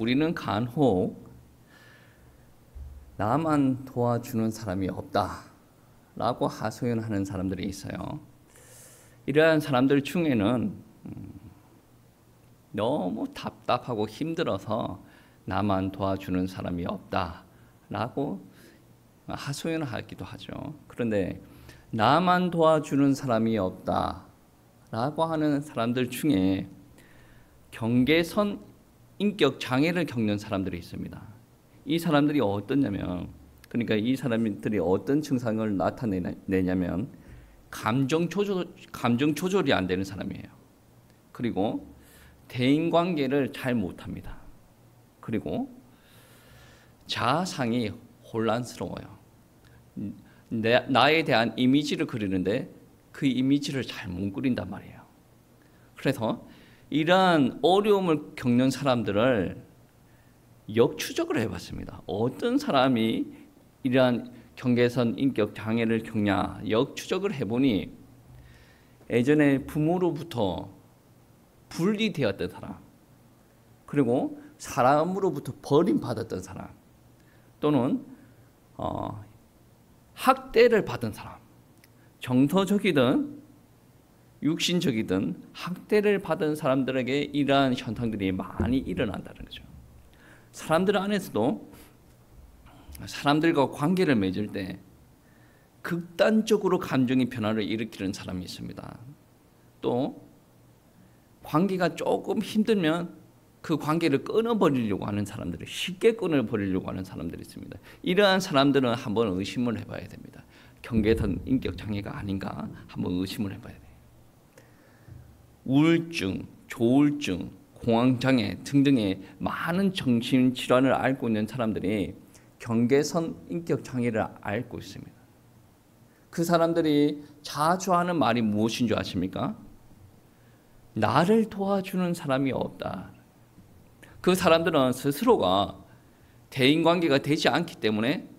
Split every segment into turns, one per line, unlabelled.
우리는 간혹 나만 도와주는 사람이 없다라고 하소연하는 사람들이 있어요. 이러한 사람들 중에는 너무 답답하고 힘들어서 나만 도와주는 사람이 없다라고 하소연하기도 하죠. 그런데 나만 도와주는 사람이 없다라고 하는 사람들 중에 경계선 인격 장애를 겪는 사람들이 있습니다. 이 사람들이 어떠냐면, 그러니까 이 사람들이 어떤 증상을 나타내냐면 감정 조절이 안 되는 사람이에요. 그리고 대인 관계를 잘 못합니다. 그리고 자아상이 혼란스러워요. 나에 대한 이미지를 그리는데 그 이미지를 잘 못 그린단 말이에요. 그래서 이러한 어려움을 겪는 사람들을 역추적을 해봤습니다. 어떤 사람이 이러한 경계선 인격 장애를 겪냐 역추적을 해보니 예전에 부모로부터 분리되었던 사람, 그리고 사람으로부터 버림받았던 사람, 또는 학대를 받은 사람, 정서적이든 육신적이든 학대를 받은 사람들에게 이러한 현상들이 많이 일어난다는 거죠. 사람들 안에서도 사람들과 관계를 맺을 때 극단적으로 감정의 변화를 일으키는 사람이 있습니다. 또 관계가 조금 힘들면 그 관계를 끊어버리려고 하는 사람들이, 쉽게 끊어버리려고 하는 사람들이 있습니다. 이러한 사람들은 한번 의심을 해봐야 됩니다. 경계선 인격 장애가 아닌가 한번 의심을 해봐야 돼요. 우울증, 조울증, 공황장애 등등의 많은 정신질환을 앓고 있는 사람들이 경계선 인격 장애를 앓고 있습니다. 그 사람들이 자주 하는 말이 무엇인 줄 아십니까? 나를 도와주는 사람이 없다. 그 사람들은 스스로가 대인관계가 되지 않기 때문에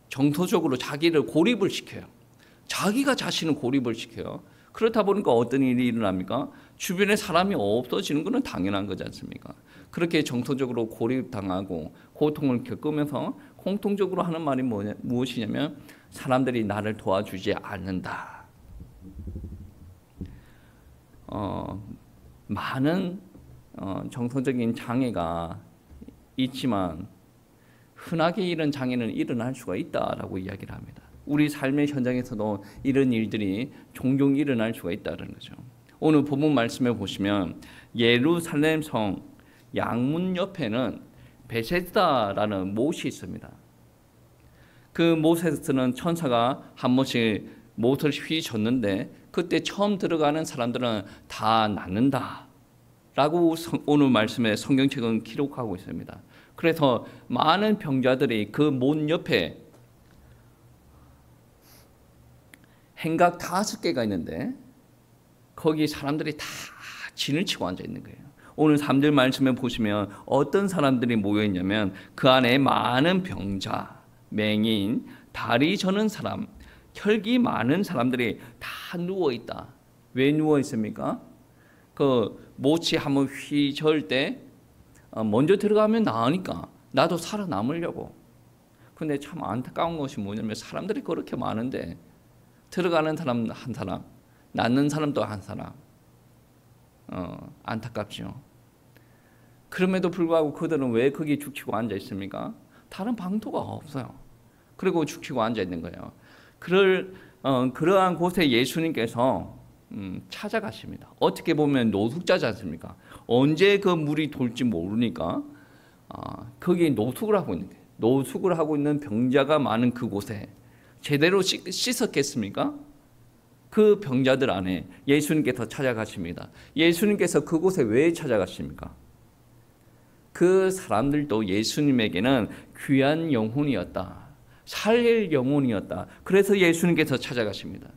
정서적으로 자기를 고립을 시켜요. 자기가 자신을 고립을 시켜요. 그렇다 보니까 어떤 일이 일어납니까? 주변에 사람이 없어지는 것은 당연한 거지 않습니까? 그렇게 정서적으로 고립당하고 고통을 겪으면서 공통적으로 하는 말이 무엇이냐면 사람들이 나를 도와주지 않는다. 많은 정서적인 장애가 있지만 흔하게 이런 장애는 일어날 수가 있다라고 이야기를 합니다. 우리 삶의 현장에서도 이런 일들이 종종 일어날 수가 있다는 거죠. 오늘 본문 말씀에 보시면 예루살렘 성 양문 옆에는 베세스다라는 못이 있습니다. 그 못에서는 천사가 한 번씩 못을 휘젓는데 그때 처음 들어가는 사람들은 다 낫는다 라고 오늘 말씀에 성경책은 기록하고 있습니다. 그래서 많은 병자들이 그 못 옆에 행각 5개가 있는데 거기 사람들이 다 진을 치고 앉아 있는 거예요. 오늘 3절 말씀에 보시면 어떤 사람들이 모여 있냐면 그 안에 많은 병자, 맹인, 다리 저는 사람, 혈기 많은 사람들이 다 누워 있다. 왜 누워 있습니까? 그 못이 한번 휘저을 때 먼저 들어가면 나으니까 나도 살아남으려고. 근데 참 안타까운 것이 뭐냐면 사람들이 그렇게 많은데 들어가는 사람 한 사람, 낫는 사람도 한 사람. 안타깝죠. 그럼에도 불구하고 그들은 왜 거기 죽치고 앉아 있습니까? 다른 방도가 없어요. 그리고 죽치고 앉아 있는 거예요. 그러한 곳에 예수님께서 찾아가십니다. 어떻게 보면 노숙자지 않습니까? 언제 그 물이 돌지 모르니까 거기에 노숙을 하고 있는 거예요. 노숙을 하고 있는 병자가 많은 그곳에 제대로 씻었겠습니까? 그 병자들 안에 예수님께서 찾아가십니다. 예수님께서 그곳에 왜 찾아가십니까? 그 사람들도 예수님에게는 귀한 영혼이었다. 살릴 영혼이었다. 그래서 예수님께서 찾아가십니다.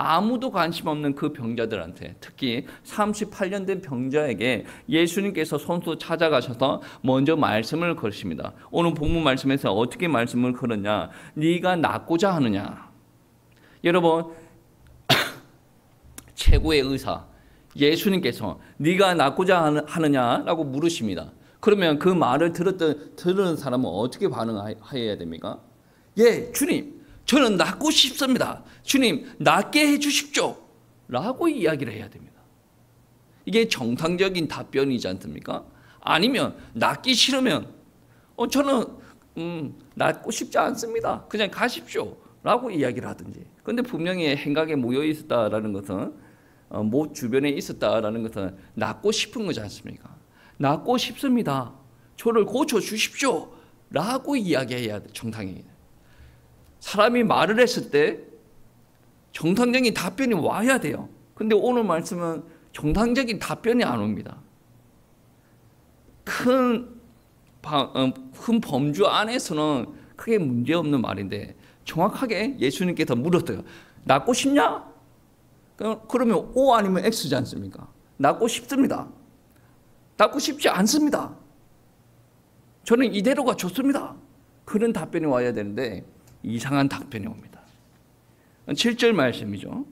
아무도 관심 없는 그 병자들한테, 특히 38년 된 병자에게 예수님께서 손수 찾아가셔서 먼저 말씀을 거십니다. 오늘 본문 말씀에서 어떻게 말씀을 걸었냐? 네가 낫고자 하느냐? 여러분, 최고의 의사 예수님께서 네가 낫고자 하느냐라고 물으십니다. 그러면 그 말을 들은 사람은 어떻게 반응해야 됩니까? 예, 주님, 저는 낫고 싶습니다. 주님, 낫게 해주십시오. 라고 이야기를 해야 됩니다. 이게 정상적인 답변이지 않습니까? 아니면 낫기 싫으면 저는 낫고 싶지 않습니다. 그냥 가십시오. 라고 이야기를 하든지. 그런데 분명히 행각에 모여 있었다라는 것은 못 주변에 있었다라는 것은 낫고 싶은 거지 않습니까? 낫고 싶습니다. 저를 고쳐 주십시오. 라고 이야기해야 돼. 정상이. 사람이 말을 했을 때 정상적인 답변이 와야 돼요. 근데 오늘 말씀은 정상적인 답변이 안 옵니다. 큰 범주 안에서는 크게 문제없는 말인데 정확하게 예수님께서 물었어요. 낫고 싶냐? 그러면 O 아니면 X지 않습니까? 낫고 싶습니다. 낫고 싶지 않습니다. 저는 이대로가 좋습니다. 그런 답변이 와야 되는데 이상한 답변이 옵니다. 7절 말씀이죠.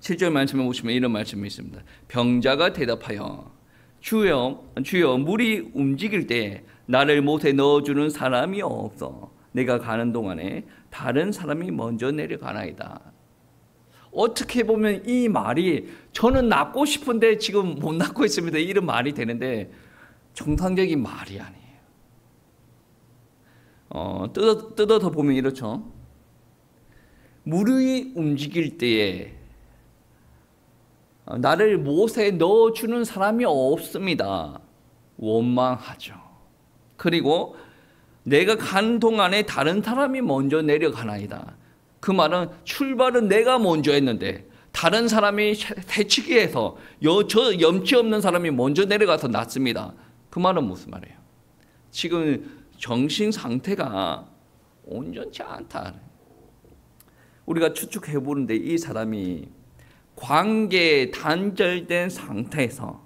7절 말씀에 보시면 이런 말씀이 있습니다. 병자가 대답하여 주여 물이 움직일 때 나를 못에 넣어주는 사람이 없어 내가 가는 동안에 다른 사람이 먼저 내려가나이다. 어떻게 보면 이 말이 저는 낫고 싶은데 지금 못 낫고 있습니다. 이런 말이 되는데 정상적인 말이 아니에요. 뜯어서 보면 이렇죠. 물이 움직일 때에 나를 못에 넣어주는 사람이 없습니다. 원망하죠. 그리고 내가 가는 동안에 다른 사람이 먼저 내려가나이다. 그 말은 출발은 내가 먼저 했는데 다른 사람이 새치기해서 저 염치 없는 사람이 먼저 내려가서 낫습니다. 그 말은 무슨 말이에요? 지금 정신 상태가 온전치 않다. 우리가 추측해 보는데 이 사람이 관계에 단절된 상태에서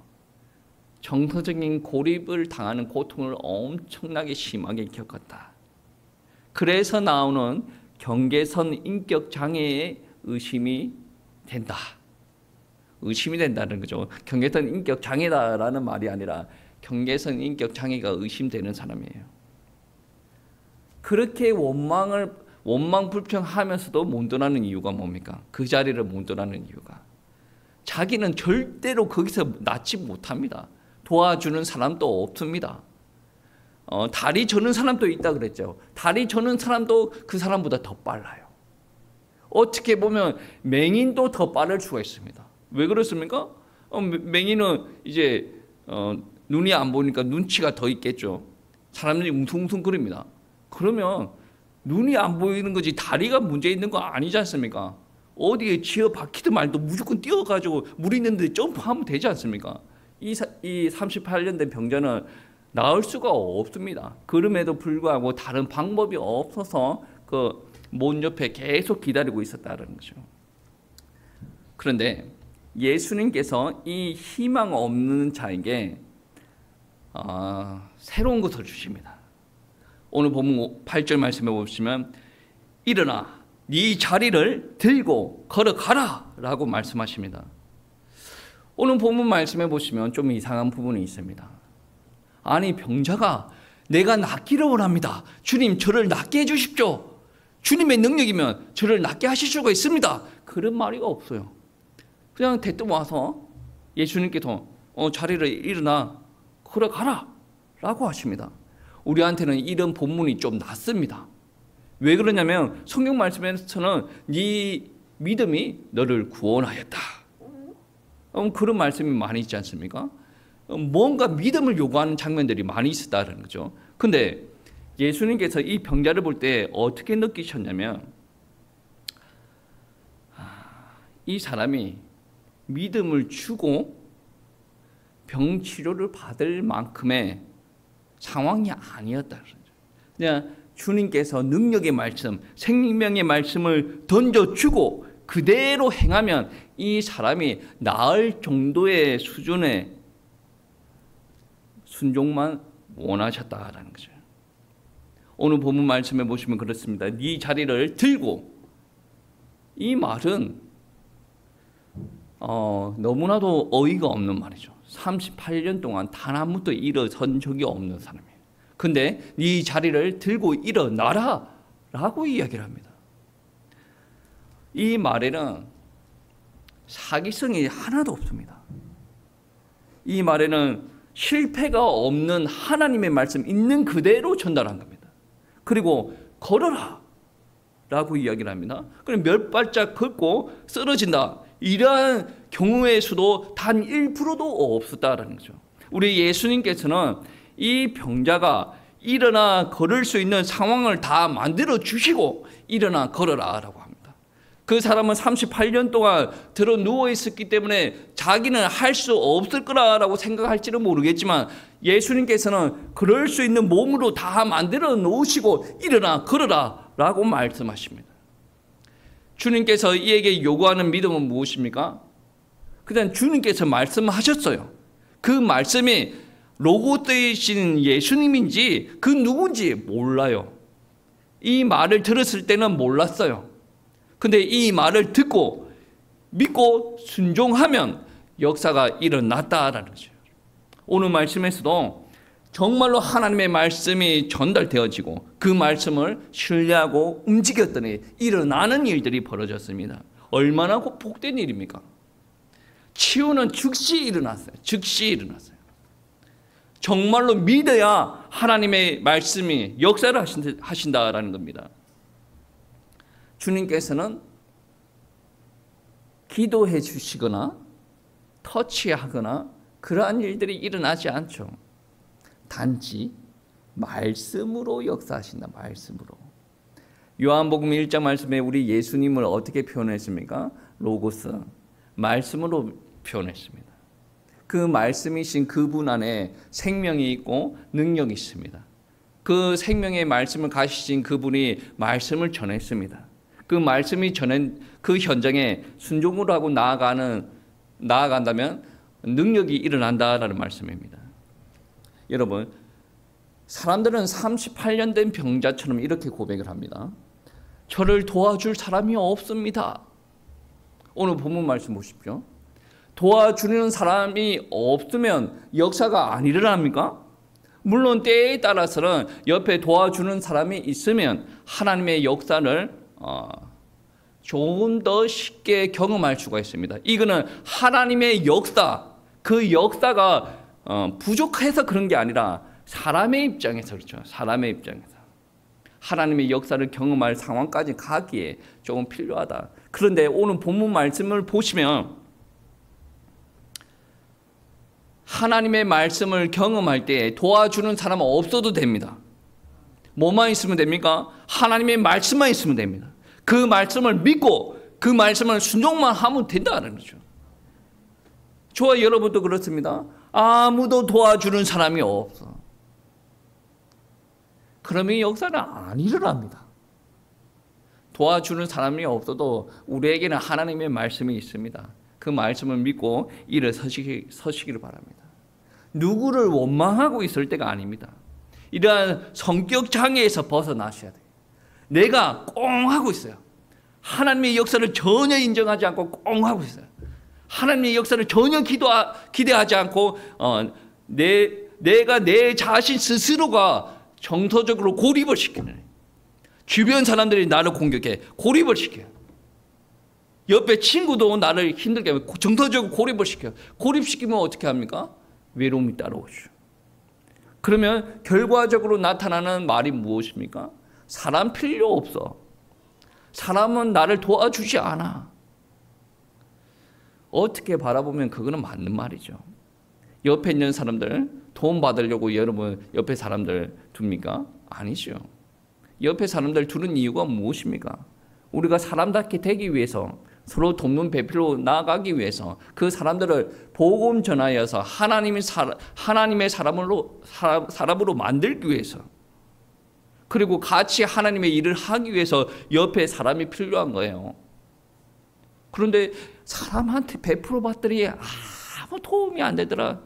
정서적인 고립을 당하는 고통을 엄청나게 심하게 겪었다. 그래서 나오는 경계선 인격 장애의 의심이 된다. 의심이 된다는 거죠. 경계선 인격 장애다라는 말이 아니라 경계선 인격 장애가 의심되는 사람이에요. 그렇게 원망 불평하면서도 못 떠나는 이유가 뭡니까? 그 자리를 못 떠나는 이유가 자기는 절대로 거기서 낫지 못합니다. 도와주는 사람도 없습니다. 다리 저는 사람도 있다 그랬죠. 다리 저는 사람도 그 사람보다 더 빨라요. 어떻게 보면 맹인도 더 빠를 수가 있습니다. 왜 그렇습니까? 맹인은 이제 눈이 안 보니까 눈치가 더 있겠죠. 사람들이 웅퉁웅퉁거립니다. 그러면 눈이 안 보이는 거지 다리가 문제 있는 거 아니지 않습니까? 어디에 지어 박히든 말도 무조건 뛰어가지고 물 있는데 점프하면 되지 않습니까? 이 38년 된 병자는 나을 수가 없습니다. 그럼에도 불구하고 다른 방법이 없어서 그 문 옆에 계속 기다리고 있었다는 거죠. 그런데 예수님께서 이 희망 없는 자에게 새로운 것을 주십니다. 오늘 본문 8절 말씀해 보시면 일어나 네 자리를 들고 걸어가라 라고 말씀하십니다. 오늘 본문 말씀해 보시면 좀 이상한 부분이 있습니다. 아니 병자가 내가 낫기를 원합니다. 주님 저를 낫게 해주십시오. 주님의 능력이면 저를 낫게 하실 수가 있습니다. 그런 말이 없어요. 그냥 대뜸 와서 예수님께서 자리를 일어나 걸어가라 라고 하십니다. 우리한테는 이런 본문이 좀 낫습니다. 왜 그러냐면 성경 말씀에서는 네 믿음이 너를 구원하였다. 그런 말씀이 많이 있지 않습니까? 뭔가 믿음을 요구하는 장면들이 많이 있었다는 거죠. 근데 예수님께서 이 병자를 볼 때 어떻게 느끼셨냐면 이 사람이 믿음을 주고 병 치료를 받을 만큼의 상황이 아니었다는 거죠. 그냥 주님께서 능력의 말씀, 생명의 말씀을 던져주고 그대로 행하면 이 사람이 나을 정도의 수준의 순종만 원하셨다라는 거죠. 오늘 본문 말씀에 보시면 그렇습니다. 네 자리를 들고, 이 말은 너무나도 어이가 없는 말이죠. 38년 동안 단 한 번도 일어선 적이 없는 사람이에요. 근데 네 자리를 들고 일어나라 라고 이야기를 합니다. 이 말에는 사기성이 하나도 없습니다. 이 말에는 실패가 없는 하나님의 말씀 있는 그대로 전달한 겁니다. 그리고 걸어라 라고 이야기를 합니다. 그럼 몇 발짝 걷고 쓰러진다. 이러한 경우의 수도 단 1%도 없었다라는 거죠. 우리 예수님께서는 이 병자가 일어나 걸을 수 있는 상황을 다 만들어 주시고 일어나 걸어라 라고 합니다. 그 사람은 38년 동안 들어 누워 있었기 때문에 자기는 할 수 없을 거라고 생각할지는 모르겠지만 예수님께서는 그럴 수 있는 몸으로 다 만들어 놓으시고 일어나 걸어라 라고 말씀하십니다. 주님께서 이에게 요구하는 믿음은 무엇입니까? 그냥 주님께서 말씀하셨어요. 그 말씀이 로고스이신 예수님인지 그 누군지 몰라요. 이 말을 들었을 때는 몰랐어요. 근데 이 말을 듣고 믿고 순종하면 역사가 일어났다라는 거죠. 오늘 말씀에서도 정말로 하나님의 말씀이 전달되어지고 그 말씀을 신뢰하고 움직였더니 일어나는 일들이 벌어졌습니다. 얼마나 복된 일입니까? 치유는 즉시 일어났어요. 즉시 일어났어요. 정말로 믿어야 하나님의 말씀이 역사를 하신다라는 겁니다. 주님께서는 기도해 주시거나 터치하거나 그러한 일들이 일어나지 않죠. 단지 말씀으로 역사하신다. 말씀으로. 요한복음 1장 말씀에 우리 예수님을 어떻게 표현했습니까? 로고스, 말씀으로 표현했습니다. 그 말씀이신 그분 안에 생명이 있고 능력이 있습니다. 그 생명의 말씀을 가지신 그분이 말씀을 전했습니다. 그 말씀이 전한 그 현장에 순종으로 하고 나아간다면 능력이 일어난다라는 말씀입니다. 여러분, 사람들은 38년 된 병자처럼 이렇게 고백을 합니다. 저를 도와줄 사람이 없습니다. 오늘 본문 말씀 보십시오. 도와주는 사람이 없으면 역사가 안 일어납니까? 물론 때에 따라서는 옆에 도와주는 사람이 있으면 하나님의 역사를 조금 더 쉽게 경험할 수가 있습니다. 이거는 하나님의 역사, 그 역사가 부족해서 그런 게 아니라 사람의 입장에서 그렇죠. 사람의 입장에서 하나님의 역사를 경험할 상황까지 가기에 조금 필요하다. 그런데 오늘 본문 말씀을 보시면 하나님의 말씀을 경험할 때 도와주는 사람은 없어도 됩니다. 뭐만 있으면 됩니까? 하나님의 말씀만 있으면 됩니다. 그 말씀을 믿고 그 말씀을 순종만 하면 된다는 거죠. 저와 여러분도 그렇습니다. 아무도 도와주는 사람이 없어. 그러면 역사는 안 일어납니다. 도와주는 사람이 없어도 우리에게는 하나님의 말씀이 있습니다. 그 말씀을 믿고 일어서시기를 바랍니다. 누구를 원망하고 있을 때가 아닙니다. 이러한 성격 장애에서 벗어나셔야 돼요. 내가 꽁 하고 있어요. 하나님의 역사를 전혀 인정하지 않고 꽁 하고 있어요. 하나님의 역사를 전혀 기대하지 않고 내가 내 자신 스스로가 정서적으로 고립을 시키는, 주변 사람들이 나를 공격해 고립을 시켜요. 옆에 친구도 나를 힘들게 하면 정서적으로 고립을 시켜요. 고립시키면 어떻게 합니까? 외로움이 따라오죠. 그러면 결과적으로 나타나는 말이 무엇입니까? 사람 필요 없어. 사람은 나를 도와주지 않아. 어떻게 바라보면 그거는 맞는 말이죠. 옆에 있는 사람들 도움 받으려고 여러분 옆에 사람들 둡니까? 아니죠. 옆에 사람들 두는 이유가 무엇입니까? 우리가 사람답게 되기 위해서, 서로 돕는 배필로 나아가기 위해서, 그 사람들을 복음 전하여서 하나님의 사람으로 만들기 위해서, 그리고 같이 하나님의 일을 하기 위해서 옆에 사람이 필요한 거예요. 그런데 사람한테 베풀어 봤더니 아무 도움이 안 되더라.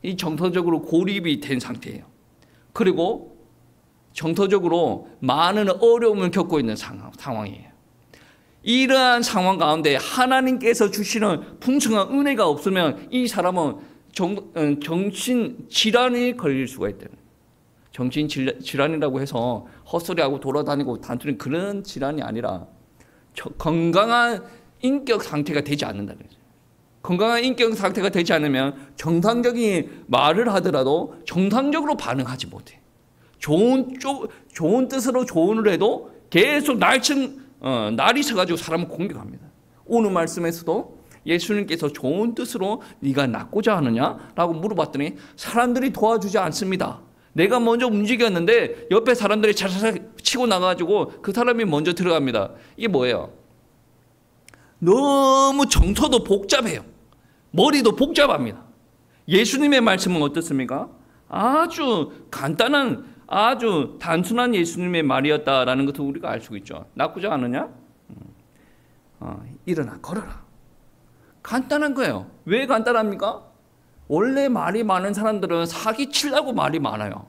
이 정서적으로 고립이 된 상태예요. 그리고 정서적으로 많은 어려움을 겪고 있는 상황이에요. 이러한 상황 가운데 하나님께서 주시는 풍성한 은혜가 없으면 이 사람은 정신 질환이 걸릴 수가 있대요. 정신 질환이라고 해서 헛소리하고 돌아다니고 단순히 그런 질환이 아니라 건강한 인격 상태가 되지 않는다는 거죠. 건강한 인격 상태가 되지 않으면 정상적인 말을 하더라도 정상적으로 반응하지 못해. 좋은 뜻으로 조언을 해도 계속 날이 서가지고 사람을 공격합니다. 오늘 말씀에서도 예수님께서 좋은 뜻으로 네가 낫고자 하느냐라고 물어봤더니 사람들이 도와주지 않습니다. 내가 먼저 움직였는데 옆에 사람들이 차차차 치고 나가가지고 그 사람이 먼저 들어갑니다. 이게 뭐예요? 너무 정서도 복잡해요. 머리도 복잡합니다. 예수님의 말씀은 어떻습니까? 아주 간단한, 아주 단순한 예수님의 말이었다라는 것을 우리가 알 수 있죠. 낫고자 하느냐? 일어나 걸어라. 간단한 거예요. 왜 간단합니까? 원래 말이 많은 사람들은 사기치려고 말이 많아요.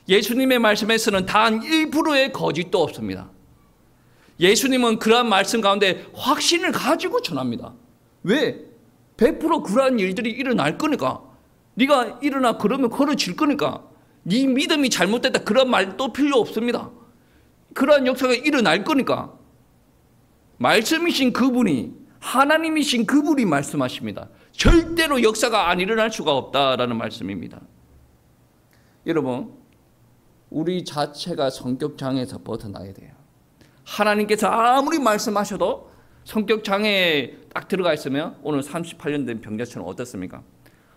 예수님의 말씀에서는 단 1%의 거짓도 없습니다. 예수님은 그러한 말씀 가운데 확신을 가지고 전합니다. 왜? 100% 그러한 일들이 일어날 거니까. 네가 일어나 그러면 걸어질 거니까. 네 믿음이 잘못됐다 그런 말도 필요 없습니다. 그러한 역사가 일어날 거니까. 말씀이신 그분이, 하나님이신 그분이 말씀하십니다. 절대로 역사가 안 일어날 수가 없다라는 말씀입니다. 여러분, 우리 자체가 성격 장애에서 벗어나야 돼요. 하나님께서 아무리 말씀하셔도 성격 장애에 딱 들어가 있으면 오늘 38년 된 병자처럼 어떻습니까?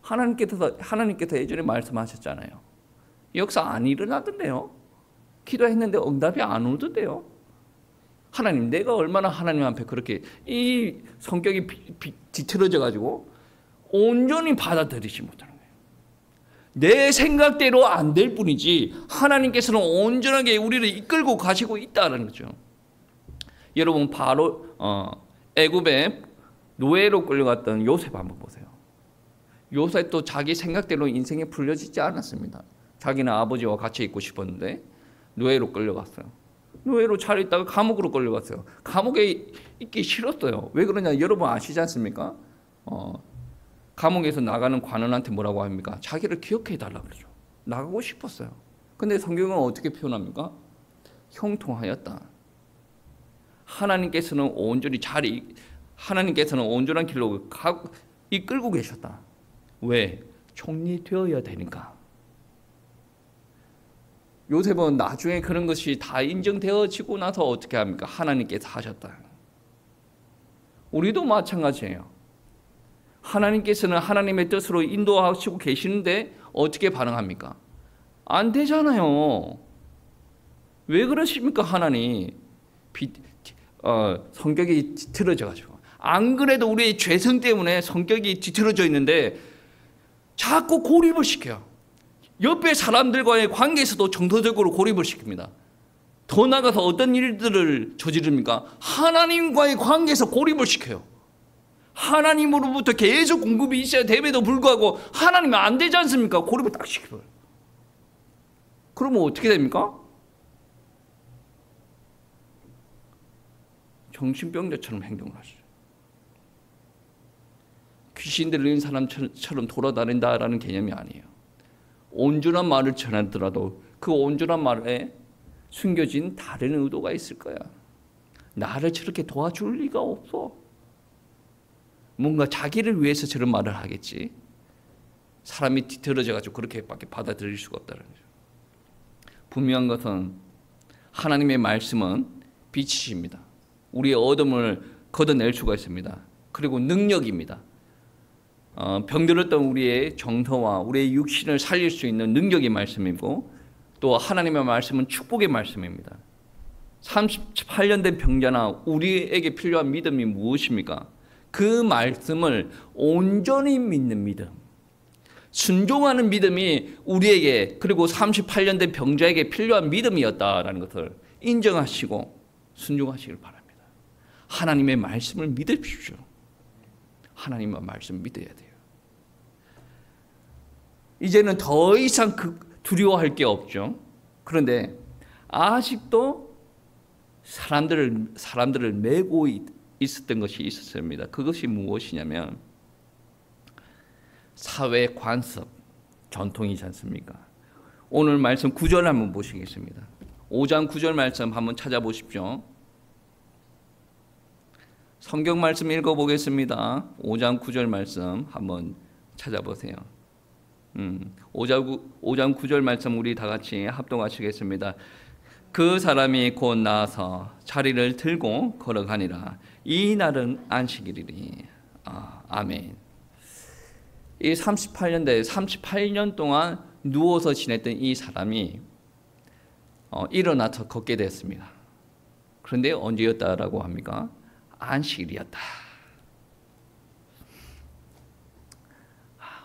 하나님께서 예전에 말씀하셨잖아요. 역사 안 일어나던데요. 기도했는데 응답이 안 오던데요. 하나님, 내가 얼마나 하나님 앞에 그렇게 이 성격이 뒤틀어져 가지고 온전히 받아들이지 못하는 거예요. 내 생각대로 안 될 뿐이지 하나님께서는 온전하게 우리를 이끌고 가시고 있다는 거죠. 여러분, 바로 애굽에 노예로 끌려갔던 요셉 한번 보세요. 요셉도 자기 생각대로 인생에 풀려지지 않았습니다. 자기는 아버지와 같이 있고 싶었는데 노예로 끌려갔어요. 노예로 잘 있다가 감옥으로 끌려갔어요. 감옥에 있기 싫었어요. 왜 그러냐? 여러분 아시지 않습니까? 감옥에서 나가는 관원한테 뭐라고 합니까? 자기를 기억해 달라고 그러죠. 나가고 싶었어요. 근데 성경은 어떻게 표현합니까? 형통하였다. 하나님께서는 온전한 길로 이끌고 계셨다. 왜? 총리되어야 되니까. 요셉은 나중에 그런 것이 다 인정되어지고 나서 어떻게 합니까? 하나님께서 하셨다. 우리도 마찬가지예요. 하나님께서는 하나님의 뜻으로 인도하시고 계시는데 어떻게 반응합니까? 안 되잖아요. 왜 그러십니까? 하나님. 성격이 뒤틀어져 가지고. 안 그래도 우리의 죄성 때문에 성격이 뒤틀어져 있는데 자꾸 고립을 시켜요. 옆에 사람들과의 관계에서도 정서적으로 고립을 시킵니다. 더 나아가서 어떤 일들을 저지릅니까? 하나님과의 관계에서 고립을 시켜요. 하나님으로부터 계속 공급이 있어야 됨에도 불구하고 하나님은 안 되지 않습니까? 고립을 딱 시켜요. 그러면 어떻게 됩니까? 정신병자처럼 행동을 하시죠. 귀신 들린 사람처럼 돌아다닌다라는 개념이 아니에요. 온전한 말을 전하더라도 그 온전한 말에 숨겨진 다른 의도가 있을 거야. 나를 저렇게 도와줄 리가 없어. 뭔가 자기를 위해서 저런 말을 하겠지. 사람이 뒤틀어져가지고 그렇게밖에 받아들일 수가 없다는 거죠. 분명한 것은 하나님의 말씀은 빛이십니다. 우리의 어둠을 걷어낼 수가 있습니다. 그리고 능력입니다. 병들었던 우리의 정서와 우리의 육신을 살릴 수 있는 능력의 말씀이고 또 하나님의 말씀은 축복의 말씀입니다. 38년 된 병자나 우리에게 필요한 믿음이 무엇입니까? 그 말씀을 온전히 믿는 믿음, 순종하는 믿음이 우리에게 그리고 38년 된 병자에게 필요한 믿음이었다라는 것을 인정하시고 순종하시길 바랍니다. 하나님의 말씀을 믿으십시오. 하나님의 말씀 믿어야 돼요. 이제는 더 이상 두려워할 게 없죠. 그런데 아직도 사람들을 메고 있었던 것이 있었습니다. 그것이 무엇이냐면 사회 관습, 전통이지 않습니까? 오늘 말씀 9절 한번 보시겠습니다. 5장 9절 말씀 한번 찾아보십시오. 성경 말씀 읽어보겠습니다. 5장 9절 말씀 한번 찾아보세요. 5장 9절 말씀 우리 다 같이 합동하시겠습니다. 그 사람이 곧 나와서 자리를 들고 걸어가니라. 이 날은 안식일이니. 아멘. 이 38년 동안 누워서 지냈던 이 사람이 일어나서 걷게 됐습니다. 그런데 언제였다라고 합니까? 안식일이었다.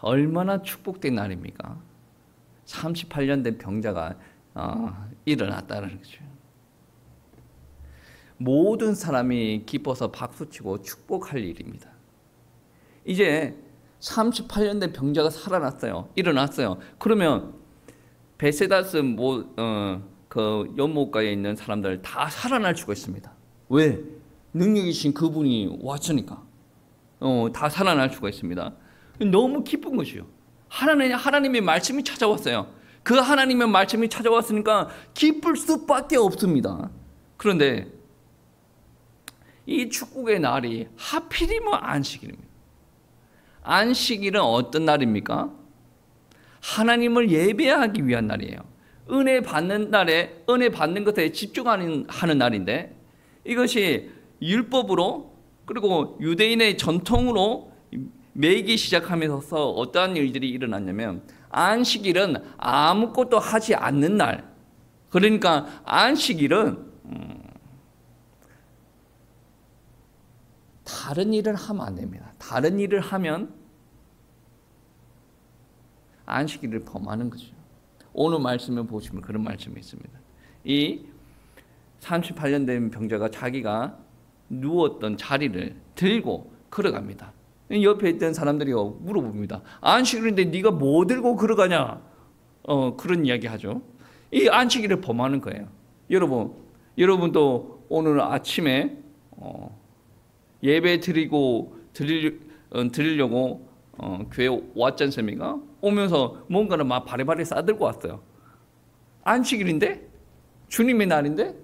얼마나 축복된 날입니까? 38년 된 병자가 일어났다는 거죠. 모든 사람이 기뻐서 박수치고 축복할 일입니다. 이제 38년 된 병자가 살아났어요. 일어났어요. 그러면 베세다스 그 연못가에 있는 사람들 다 살아날 수가 있습니다. 왜? 능력이신 그분이 왔으니까. 다 살아날 수가 있습니다. 너무 기쁜 것이요. 하나님의 말씀이 찾아왔어요. 그 하나님의 말씀이 찾아왔으니까 기쁠 수밖에 없습니다. 그런데 이 축복의 날이 하필이면 안식일입니다. 안식일은 어떤 날입니까? 하나님을 예배하기 위한 날이에요. 은혜 받는 날에 은혜 받는 것에 집중하는 날인데 이것이 율법으로 그리고 유대인의 전통으로 매기 시작하면서 어떠한 일들이 일어났냐면 안식일은 아무것도 하지 않는 날. 그러니까 안식일은 다른 일을 하면 안 됩니다. 다른 일을 하면 안식일을 범하는 거죠. 오늘 말씀을 보시면 그런 말씀이 있습니다. 이 38년 된 병자가 자기가 누웠던 자리를 들고 걸어갑니다. 옆에 있던 사람들이 물어봅니다. 안식일인데 네가 뭐 들고 걸어가냐? 그런 이야기 하죠. 이 안식일을 범하는 거예요. 여러분도 오늘 아침에 예배 드리려고 교회 왔지 않습니까? 오면서 뭔가를 막 바리바리 싸들고 왔어요. 안식일인데? 주님의 날인데?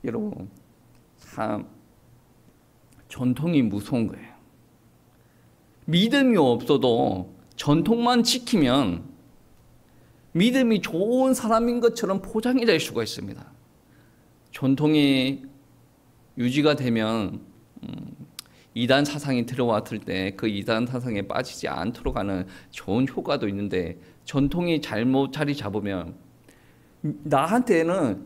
여러분, 참 전통이 무서운 거예요. 믿음이 없어도 전통만 지키면 믿음이 좋은 사람인 것처럼 포장이 될 수가 있습니다. 전통이 유지가 되면 이단 사상이 들어왔을 때 그 이단 사상에 빠지지 않도록 하는 좋은 효과도 있는데 전통이 잘못 자리 잡으면 나한테는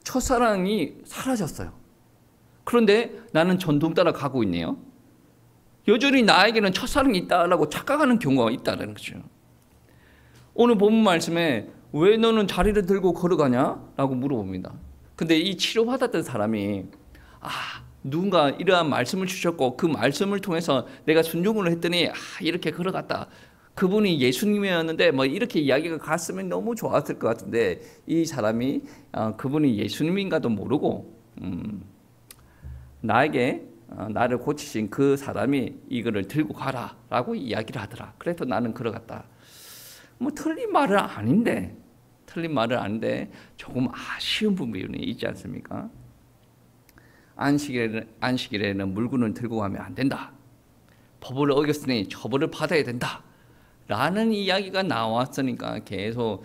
첫사랑이 사라졌어요. 그런데 나는 전통 따라 가고 있네요. 여전히 나에게는 첫사랑이 있다라고 착각하는 경우가 있다는 거죠. 오늘 본문 말씀에 왜 너는 자리를 들고 걸어가냐? 라고 물어봅니다. 근데 이 치료받았던 사람이 누군가 이러한 말씀을 주셨고 그 말씀을 통해서 내가 순종을 했더니 이렇게 걸어갔다. 그분이 예수님이었는데 이렇게 이야기가 갔으면 너무 좋았을 것 같은데 이 사람이 그분이 예수님인가도 모르고 나를 고치신 그 사람이 이거를 들고 가라라고 이야기를 하더라. 그래서 나는 걸어갔다. 틀린 말은 아닌데 조금 아쉬운 부분이 있지 않습니까? 안식일에는 물건을 들고 가면 안 된다. 법을 어겼으니 처벌을 받아야 된다. 라는 이야기가 나왔으니까 계속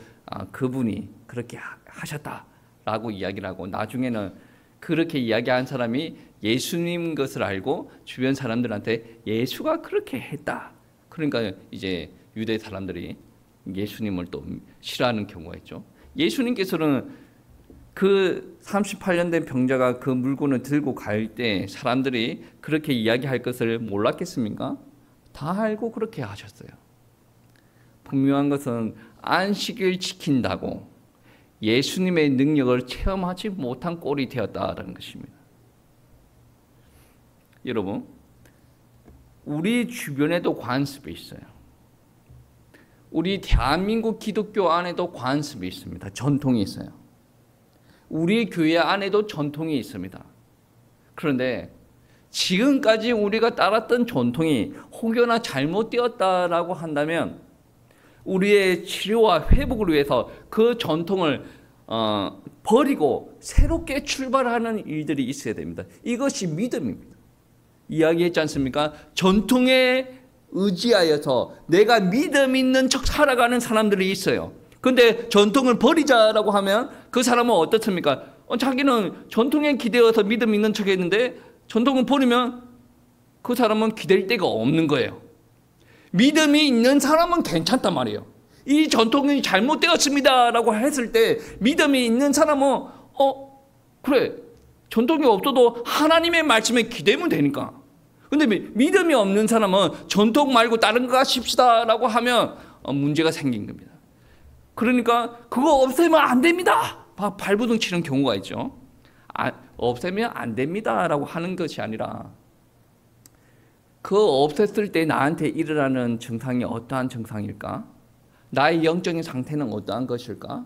그분이 그렇게 하셨다라고 이야기를 하고 나중에는 그렇게 이야기한 사람이 예수님 것을 알고 주변 사람들한테 예수가 그렇게 했다. 그러니까 이제 유대 사람들이 예수님을 또 싫어하는 경우가 있죠. 예수님께서는 그 38년 된 병자가 그 물건을 들고 갈 때 사람들이 그렇게 이야기할 것을 몰랐겠습니까? 다 알고 그렇게 하셨어요. 분명한 것은 안식일 지킨다고 예수님의 능력을 체험하지 못한 꼴이 되었다는 것입니다. 여러분, 우리 주변에도 관습이 있어요. 우리 대한민국 기독교 안에도 관습이 있습니다. 전통이 있어요. 우리 교회 안에도 전통이 있습니다. 그런데 지금까지 우리가 따랐던 전통이 혹여나 잘못되었다라고 한다면 우리의 치료와 회복을 위해서 그 전통을 버리고 새롭게 출발하는 일들이 있어야 됩니다. 이것이 믿음입니다. 이야기했지 않습니까? 전통에 의지하여서 내가 믿음 있는 척 살아가는 사람들이 있어요. 근데 전통을 버리자라고 하면 그 사람은 어떻습니까? 자기는 전통에 기대어서 믿음 있는 척 했는데 전통을 버리면 그 사람은 기댈 데가 없는 거예요. 믿음이 있는 사람은 괜찮단 말이에요. 이 전통이 잘못되었습니다라고 했을 때 믿음이 있는 사람은 그래, 전통이 없어도 하나님의 말씀에 기대면 되니까. 근데 믿음이 없는 사람은 전통 말고 다른 거 하십시다라고 하면 문제가 생긴 겁니다. 그러니까 그거 없애면 안 됩니다. 발부둥 치는 경우가 있죠. 없애면 안 됩니다라고 하는 것이 아니라 그거 없앴을 때 나한테 일어나는 증상이 어떠한 증상일까? 나의 영적인 상태는 어떠한 것일까?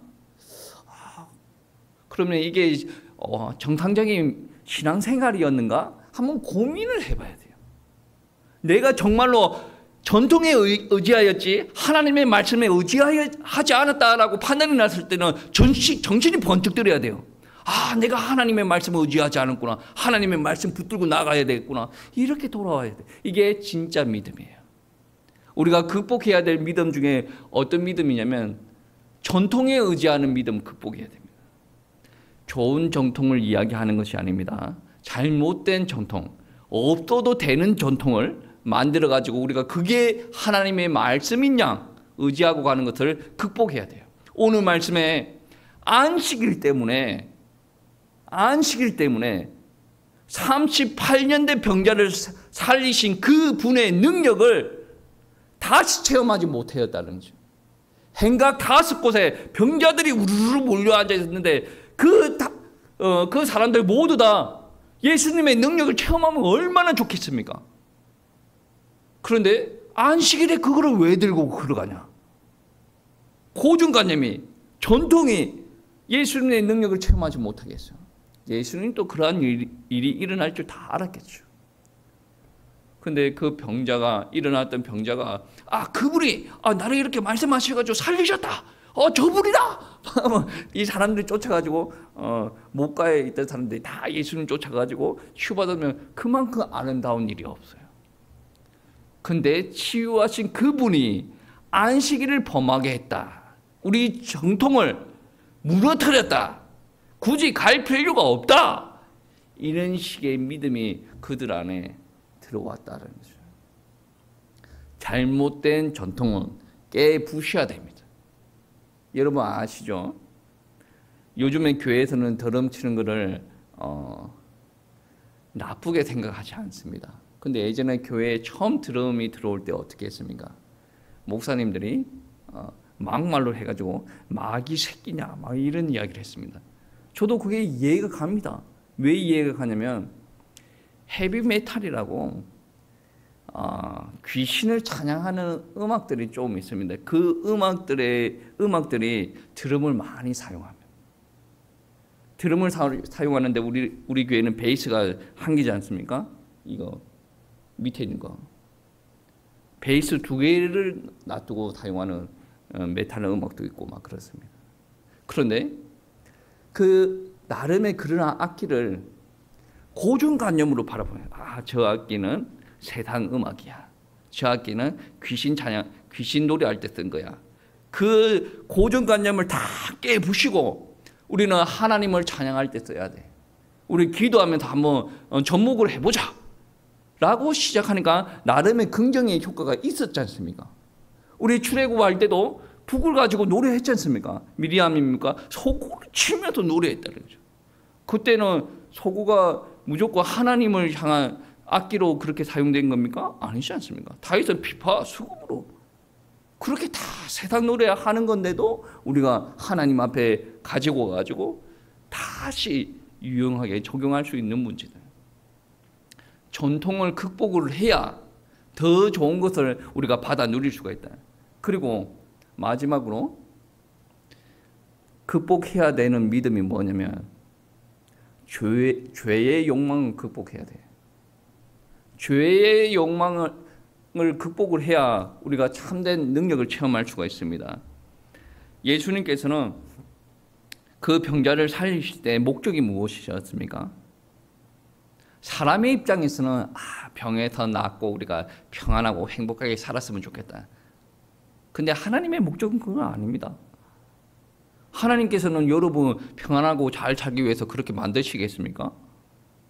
그러면 이게 정상적인 신앙생활이었는가? 한번 고민을 해봐야 돼요. 내가 정말로 전통에 의지하였지 하나님의 말씀에 의지하지 않았다라고 판단이 났을 때는 정신이 번쩍 들어야 돼요. 내가 하나님의 말씀을 의지하지 않았구나. 하나님의 말씀 붙들고 나가야 되겠구나. 이렇게 돌아와야 돼. 이게 진짜 믿음이에요. 우리가 극복해야 될 믿음 중에 어떤 믿음이냐면 전통에 의지하는 믿음 극복해야 됩니다. 좋은 전통을 이야기하는 것이 아닙니다. 잘못된 전통, 없어도 되는 전통을 만들어가지고 우리가 그게 하나님의 말씀인 양 의지하고 가는 것을 극복해야 돼요. 오늘 말씀에 안식일 때문에 38년 된 병자를 살리신 그 분의 능력을 다시 체험하지 못하였다는 거죠. 행각 5곳에 병자들이 우르르 몰려 앉아 있었는데 그 사람들 모두 다 예수님의 능력을 체험하면 얼마나 좋겠습니까? 그런데 안식일에 그거를 왜 들고 걸어가냐? 고정관념이, 전통이 예수님의 능력을 체험하지 못하게 했어요. 예수님 또 그러한 일이 일어날 줄 다 알았겠죠. 근데 그 병자가, 일어났던 병자가 그분이 나를 이렇게 말씀하셔가지고 살리셨다. 저분이다. 이 사람들이 쫓아가지고 목가에 있던 사람들이 다 예수님 쫓아가지고 치유받으면 그만큼 아름다운 일이 없어요. 근데 치유하신 그분이 안식일을 범하게 했다. 우리 정통을 무너뜨렸다. 굳이 갈 필요가 없다. 이런 식의 믿음이 그들 안에 들어왔다는 거죠. 잘못된 전통은 깨부셔야 됩니다. 여러분 아시죠? 요즘에 교회에서는 드럼 치는 것을 나쁘게 생각하지 않습니다. 근데 예전에 교회에 처음 드럼이 들어올 때 어떻게 했습니까? 목사님들이 막말로 해가지고 마귀 새끼냐 막 이런 이야기를 했습니다. 저도 그게 이해가 갑니다. 왜 이해가 가냐면 헤비메탈이라고 귀신을 찬양하는 음악들이 좀 있습니다. 그 음악들이 드럼을 많이 사용합니다. 드럼을 사용하는데 우리 교회는 베이스가 한 개지 않습니까? 이거 밑에 있는 거 베이스 2개를 놔두고 사용하는 메탈 음악도 있고 막 그렇습니다. 그런데 그 나름의 그런 악기를 고정관념으로 바라보면 저 악기는 세상 음악이야. 저 악기는 귀신 찬양, 귀신 노래할 때 쓴 거야. 그 고정관념을 다 깨부시고 우리는 하나님을 찬양할 때 써야 돼. 우리 기도하면서 한번 접목을 해보자 라고 시작하니까 나름의 긍정의 효과가 있었지 않습니까? 우리 출애굽할 때도 북을 가지고 노래했지 않습니까? 미리암입니까? 소고를 치면서 노래했다는 거죠. 그때는 소고가 무조건 하나님을 향한 악기로 그렇게 사용된 겁니까? 아니지 않습니까? 다윗은 피파, 수금으로 그렇게 다 세상 노래하는 건데도 우리가 하나님 앞에 가지고 가지고 다시 유용하게 적용할 수 있는 문제들. 전통을 극복을 해야 더 좋은 것을 우리가 받아 누릴 수가 있다. 그리고 마지막으로 극복해야 되는 믿음이 뭐냐면 죄의 욕망을 극복해야 돼. 죄의 욕망을 극복을 해야 우리가 참된 능력을 체험할 수가 있습니다. 예수님께서는 그 병자를 살리실 때 목적이 무엇이셨습니까? 사람의 입장에서는 병에서 낫고 우리가 평안하고 행복하게 살았으면 좋겠다. 근데 하나님의 목적은 그건 아닙니다. 하나님께서는 여러분 평안하고 잘 살기 위해서 그렇게 만드시겠습니까?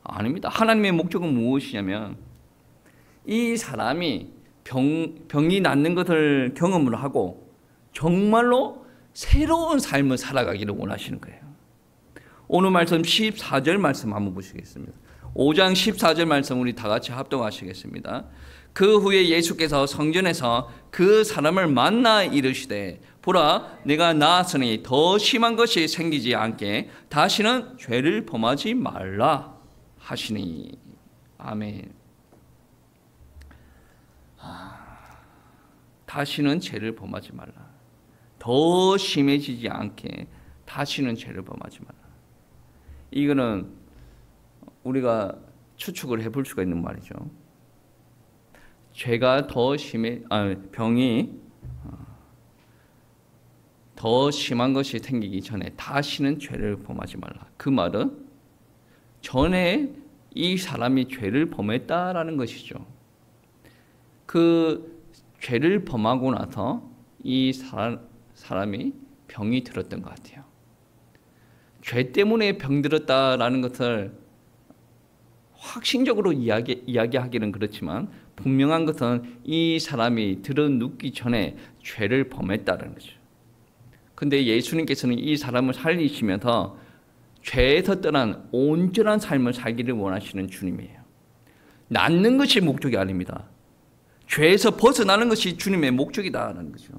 아닙니다. 하나님의 목적은 무엇이냐면 이 사람이 병이 낫는 것을 경험을 하고 정말로 새로운 삶을 살아가기를 원하시는 거예요. 오늘 말씀 14절 말씀 한번 보시겠습니다. 5장 14절 말씀 우리 다 같이 합독하시겠습니다. 그 후에 예수께서 성전에서 그 사람을 만나 이르시되 보라 내가 나았으니 더 심한 것이 생기지 않게 다시는 죄를 범하지 말라 하시니. 아멘. 다시는 죄를 범하지 말라. 더 심해지지 않게 다시는 죄를 범하지 말라. 이거는 우리가 추측을 해볼 수가 있는 말이죠. 죄가 더 병이 더 심한 것이 생기기 전에 다시는 죄를 범하지 말라. 그 말은 전에 이 사람이 죄를 범했다라는 것이죠. 그 죄를 범하고 나서 이 사람이 병이 들었던 것 같아요. 죄 때문에 병들었다라는 것을 확신적으로 이야기하기는 그렇지만 분명한 것은 이 사람이 들어눕기 전에 죄를 범했다는 거죠. 근데 예수님께서는 이 사람을 살리시면서 죄에서 떠난 온전한 삶을 살기를 원하시는 주님이에요. 낫는 것이 목적이 아닙니다. 죄에서 벗어나는 것이 주님의 목적이다라는 거죠.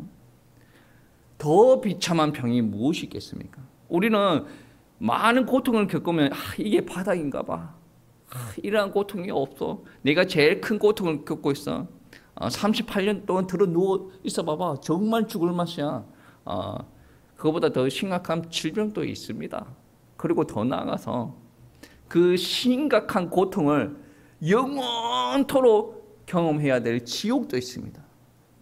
더 비참한 병이 무엇이 있겠습니까? 우리는 많은 고통을 겪으면 이게 바닥인가 봐. 이러한 고통이 없어. 내가 제일 큰 고통을 겪고 있어. 38년 동안 들어 누워 있어 봐봐. 정말 죽을 맛이야. 그거보다 더 심각한 질병도 있습니다. 그리고 더 나아가서 그 심각한 고통을 영원토록 경험해야 될 지옥도 있습니다.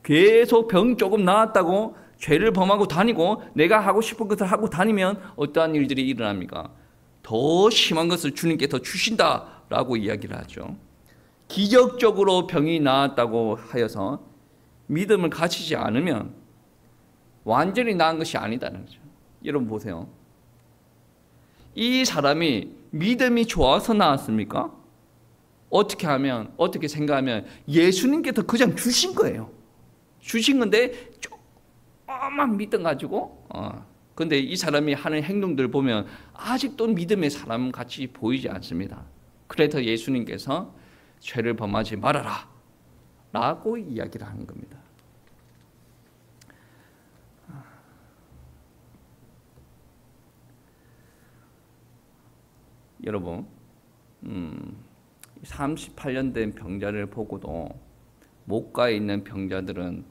계속 병 조금 나았다고 죄를 범하고 다니고 내가 하고 싶은 것을 하고 다니면 어떠한 일들이 일어납니까? 더 심한 것을 주님께서 주신다라고 이야기를 하죠. 기적적으로 병이 나았다고 하여서 믿음을 가지지 않으면 완전히 나은 것이 아니다는 거죠. 여러분 보세요. 이 사람이 믿음이 좋아서 나았습니까? 어떻게 생각하면 예수님께서 그냥 주신 거예요. 주신 건데 조금만 믿음 가지고 근데 이 사람이 하는 행동들 보면 아직도 믿음의 사람 같이 보이지 않습니다. 그래서 예수님께서 죄를 범하지 말아라 라고 이야기를 하는 겁니다. 여러분 38년 된 병자를 보고도 목가에 있는 병자들은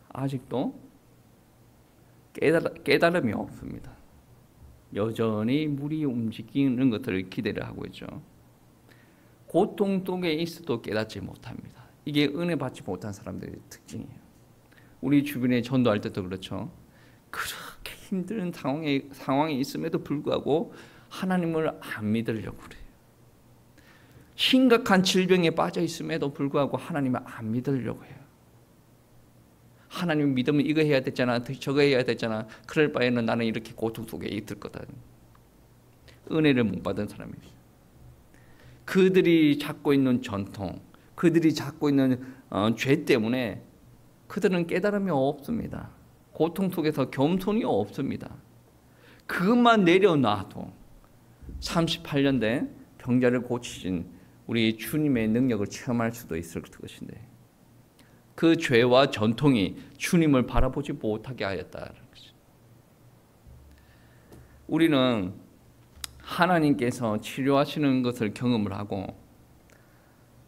아직도 깨달음이 없습니다. 여전히 물이 움직이는 것들을 기대를 하고 있죠. 고통 속에 있어도 깨닫지 못합니다. 이게 은혜 받지 못한 사람들의 특징이에요. 우리 주변에 전도할 때도 그렇죠. 그렇게 힘든 상황에 있음에도 불구하고 하나님을 안 믿으려고 그래요. 심각한 질병에 빠져 있음에도 불구하고 하나님을 안 믿으려고 해요. 하나님 믿으면 이거 해야 되잖아, 저거 해야 되잖아. 그럴 바에는 나는 이렇게 고통 속에 있을 거다. 은혜를 못 받은 사람이에요. 그들이 잡고 있는 전통, 그들이 잡고 있는 죄 때문에 그들은 깨달음이 없습니다. 고통 속에서 겸손이 없습니다. 그것만 내려놔도 38년 된 병자를 고치신 우리 주님의 능력을 체험할 수도 있을 것인데 그 죄와 전통이 주님을 바라보지 못하게 하였다는 거죠. 우리는 하나님께서 치료하시는 것을 경험을 하고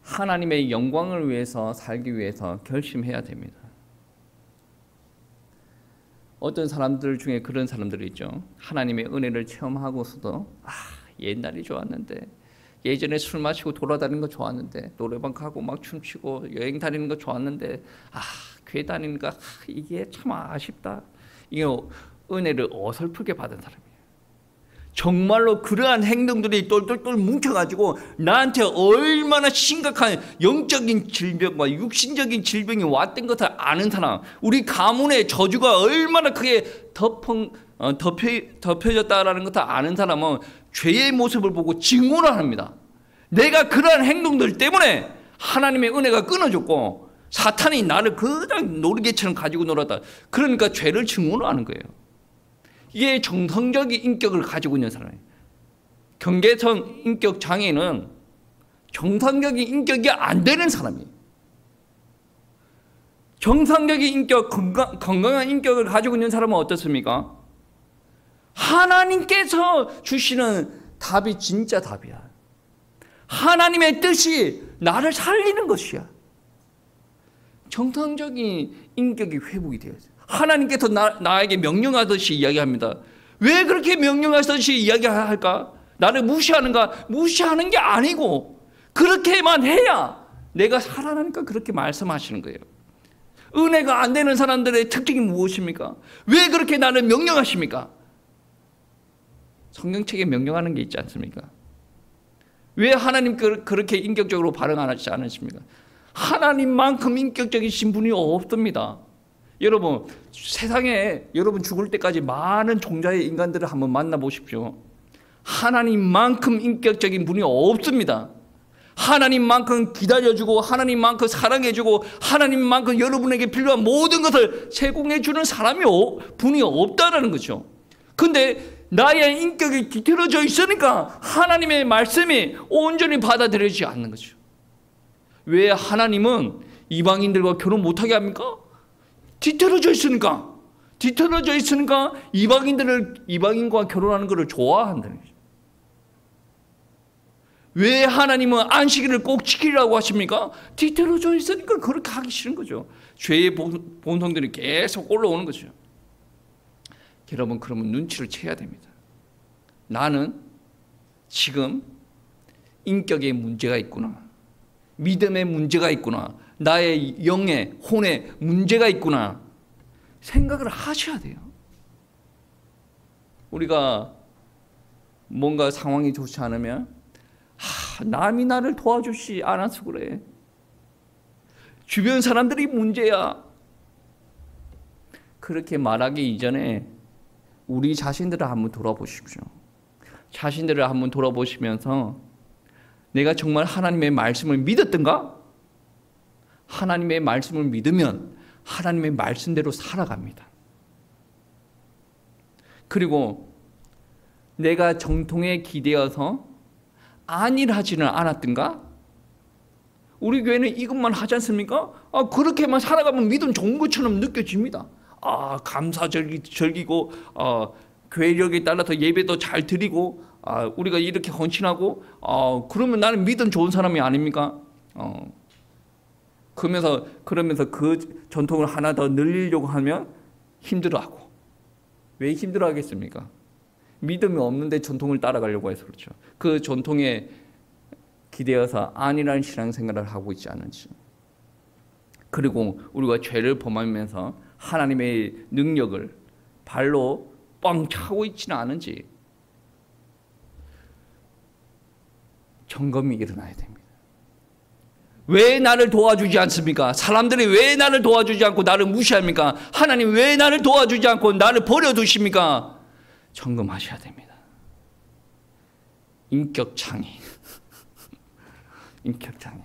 하나님의 영광을 위해서 살기 위해서 결심해야 됩니다. 어떤 사람들 중에 그런 사람들이 있죠. 하나님의 은혜를 체험하고서도 옛날이 좋았는데 예전에 술 마시고 돌아다니는 거 좋았는데, 노래방 가고 막 춤추고 여행 다니는 거 좋았는데, 교회 다니니까 이게 참 아쉽다. 이게 은혜를 어설프게 받은 사람이에요. 정말로 그러한 행동들이 똘똘똘 뭉쳐가지고 나한테 얼마나 심각한 영적인 질병과 육신적인 질병이 왔던 것을 아는 사람, 우리 가문의 저주가 얼마나 크게 덮여졌다라는 것을 아는 사람은 죄의 모습을 보고 증오를 합니다. 내가 그러한 행동들 때문에 하나님의 은혜가 끊어졌고 사탄이 나를 그냥 놀이개처럼 가지고 놀았다. 그러니까 죄를 증오를 하는 거예요. 이게 정상적인 인격을 가지고 있는 사람이에요. 경계선 인격 장애는 정상적인 인격이 안 되는 사람이에요. 정상적인 인격, 건강한 인격을 가지고 있는 사람은 어떻습니까? 하나님께서 주시는 답이 진짜 답이야. 하나님의 뜻이 나를 살리는 것이야. 정상적인 인격이 회복이 되어요. 하나님께서 나에게 명령하듯이 이야기합니다. 왜 그렇게 명령하듯이 이야기할까? 나를 무시하는가? 무시하는 게 아니고 그렇게만 해야 내가 살아나니까 그렇게 말씀하시는 거예요. 은혜가 안 되는 사람들의 특징이 무엇입니까? 왜 그렇게 나를 명령하십니까? 성경책에 명령하는 게 있지 않습니까? 왜 하나님 그렇게 인격적으로 반응하지 않으십니까? 하나님만큼 인격적이신 분이 없습니다. 여러분, 세상에 여러분 죽을 때까지 많은 종자의 인간들을 한번 만나보십시오. 하나님만큼 인격적인 분이 없습니다. 하나님만큼 기다려주고 하나님만큼 사랑해주고 하나님만큼 여러분에게 필요한 모든 것을 제공해주는 분이 없다는 거죠. 근데 나의 인격이 뒤틀어져 있으니까 하나님의 말씀이 온전히 받아들여지지 않는 거죠. 왜 하나님은 이방인들과 결혼 못하게 합니까? 뒤틀어져 있으니까. 뒤틀어져 있으니까 이방인과 결혼하는 것을 좋아한다는 거죠. 왜 하나님은 안식일을 꼭 지키라고 하십니까? 뒤틀어져 있으니까 그렇게 하기 싫은 거죠. 죄의 본성들이 계속 올라오는 거죠. 여러분, 그러면 눈치를 채야 됩니다. 나는 지금 인격에 문제가 있구나. 믿음에 문제가 있구나. 나의 영의 혼에 문제가 있구나. 생각을 하셔야 돼요. 우리가 뭔가 상황이 좋지 않으면 남이 나를 도와주지 않아서 그래. 주변 사람들이 문제야. 그렇게 말하기 이전에 우리 자신들을 한번 돌아보십시오. 자신들을 한번 돌아보시면서 내가 정말 하나님의 말씀을 믿었던가? 하나님의 말씀을 믿으면 하나님의 말씀대로 살아갑니다. 그리고 내가 정통에 기대어서 안일 하지는 않았던가? 우리 교회는 이것만 하지 않습니까? 그렇게만 살아가면 믿음 좋은 것처럼 느껴집니다. 감사절기고 교회력에 따라서 예배도 잘 드리고 우리가 이렇게 헌신하고 그러면 나는 믿음 좋은 사람이 아닙니까? 그러면서 그 전통을 하나 더 늘리려고 하면 힘들어하고. 왜 힘들어하겠습니까? 믿음이 없는데 전통을 따라가려고 해서 그렇죠. 그 전통에 기대어서 안일한 신앙생활을 하고 있지 않은지, 그리고 우리가 죄를 범하면서 하나님의 능력을 발로 뻥 차고 있지는 않은지 점검이 일어나야 됩니다. 왜 나를 도와주지 않습니까? 사람들이 왜 나를 도와주지 않고 나를 무시합니까? 하나님 왜 나를 도와주지 않고 나를 버려두십니까? 점검하셔야 됩니다. 인격 장애. 인격 장애.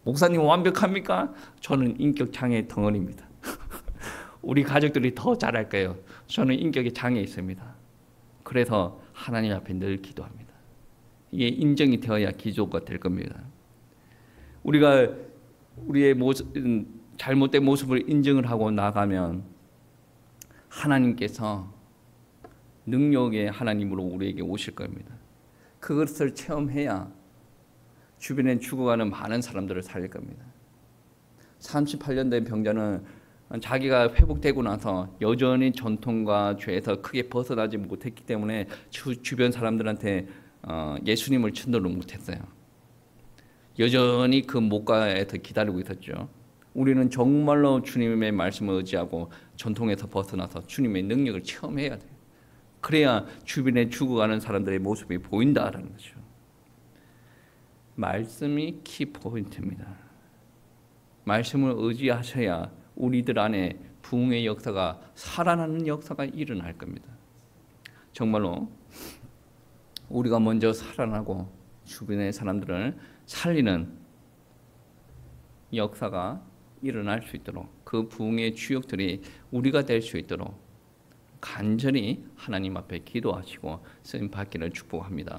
목사님 완벽합니까? 저는 인격 장애 덩어리입니다. 우리 가족들이 더 잘할 거예요. 저는 인격에 장애 있습니다. 그래서 하나님 앞에 늘 기도합니다. 이게 인정이 되어야 기도가 될 겁니다. 우리가 우리의 잘못된 모습을 인정을 하고 나가면 하나님께서 능력의 하나님으로 우리에게 오실 겁니다. 그것을 체험해야 주변에 죽어가는 많은 사람들을 살릴 겁니다. 38년 된 병자는 자기가 회복되고 나서 여전히 전통과 죄에서 크게 벗어나지 못했기 때문에 주변 사람들한테 예수님을 천도를 못했어요. 여전히 그 목가에서 기다리고 있었죠. 우리는 정말로 주님의 말씀을 의지하고 전통에서 벗어나서 주님의 능력을 체험해야 돼요. 그래야 주변에 죽어가는 사람들의 모습이 보인다라는 거죠. 말씀이 키포인트입니다. 말씀을 의지하셔야 우리들 안에 부흥의 역사가 살아나는 역사가 일어날 겁니다. 정말로 우리가 먼저 살아나고 주변의 사람들을 살리는 역사가 일어날 수 있도록 그 부흥의 주역들이 우리가 될 수 있도록 간절히 하나님 앞에 기도하시고 쓰임 받기를 축복합니다.